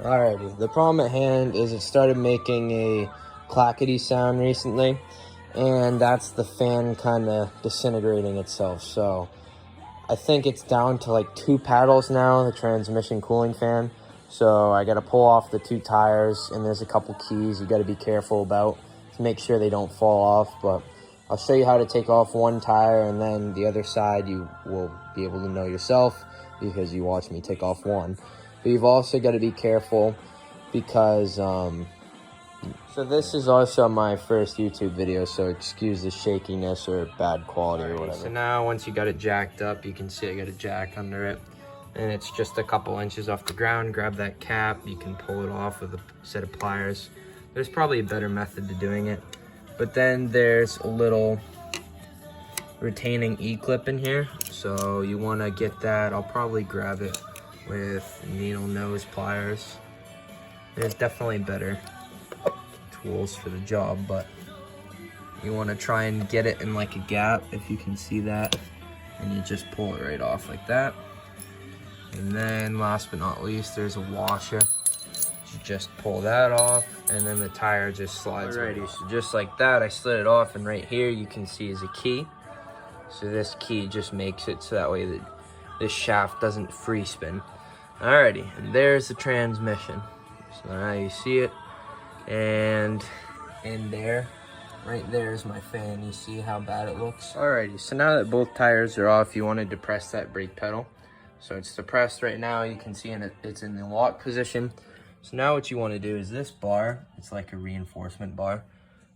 Alrighty, the problem at hand is it started making a clackety sound recently, and that's the fan kind of disintegrating itself. So I think it's down to like 2 paddles now, the transmission cooling fan. So I got to pull off the 2 tires, and there's a couple keys you got to be careful about to make sure they don't fall off. But I'll show you how to take off 1 tire, and then the other side you will be able to know yourself because you watched me take off 1. But you've also got to be careful because, so this is also my first YouTube video, so excuse the shakiness or bad quality or whatever. So now once you got it jacked up, you can see I got a jack under it. And it's just a couple inches off the ground. Grab that cap, you can pull it off with a set of pliers. There's probably a better method to doing it. But then there's a little retaining E-clip in here. So you wanna get that, I'll probably grab it with needle nose pliers. There's definitely better tools for the job, but you wanna try and get it in like a gap, if you can see that. And you just pull it right off like that. And then last but not least, there's a washer. You just pull that off, and then the tire just slides. Alrighty, so just like that, I slid it off, and right here you can see is a key. So this key just makes it so that way that this shaft doesn't free spin. Alrighty, and there's the transmission. So now you see it, and in there, right there is my fan. You see how bad it looks? Alrighty, so now that both tires are off, you want to depress that brake pedal. So it's depressed right now, you can see it's in the lock position. So now what you want to do is this bar, it's like a reinforcement bar.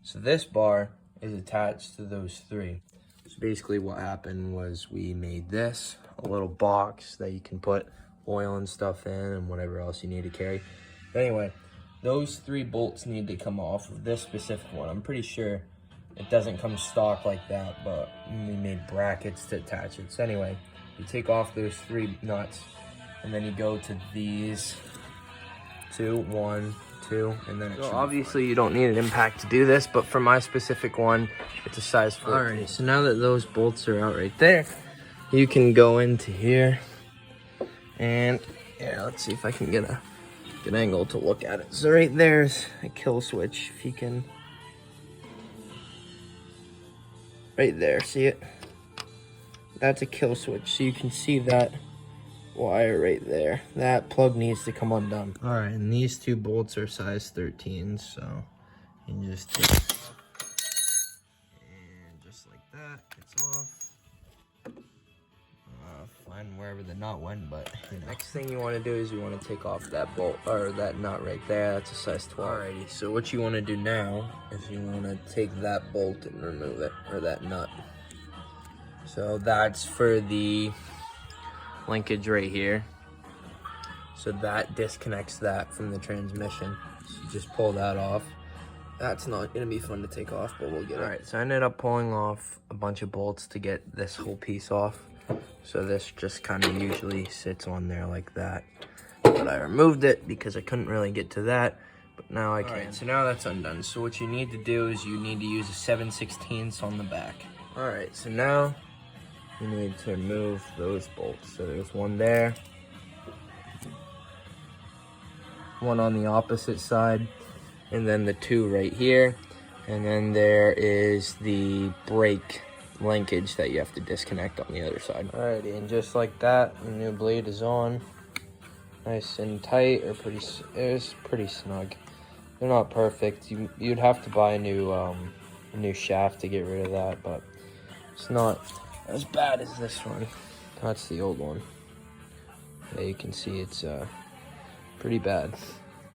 So this bar is attached to those 3. So basically what happened was we made this, a little box that you can put oil and stuff in and whatever else you need to carry. But anyway, those 3 bolts need to come off of this specific one. I'm pretty sure it doesn't come stock like that, but we made brackets to attach it. So anyway, you take off those 3 nuts, and then you go to these 2, 1, 2, and then so obviously you don't need an impact to do this, but for my specific one, it's a size 14. Alright, so now that those bolts are out right there, you can go into here, and yeah, let's see if I can get a good angle to look at it. So right there's a kill switch, if you can, right there, see it? That's a kill switch, so you can see that wire right there. That plug needs to come undone. All right, and these 2 bolts are size 13, so you can just take and just like that, it's off. Find wherever the nut went, but you know. Next thing you want to do is you want to take off that bolt or that nut right there. That's a size 12. Alrighty, so what you want to do now is you want to take that bolt and remove it, or that nut. So that's for the linkage right here. So that disconnects that from the transmission. So you just pull that off. That's not gonna be fun to take off, but we'll get it. All right, so I ended up pulling off a bunch of bolts to get this whole piece off. So this just kind of usually sits on there like that. But I removed it because I couldn't really get to that, but now I can. All right, so now that's undone. So what you need to do is you need to use a 7/16 on the back. All right, so now you need to remove those bolts. So there's one there, one on the opposite side, and then the 2 right here. And then there is the brake linkage that you have to disconnect on the other side. Alrighty, and just like that, the new blade is on. Nice and tight, or it's pretty snug. They're not perfect. You'd have to buy a new shaft to get rid of that, but it's not as bad as this one. That's the old one. Yeah, you can see it's pretty bad.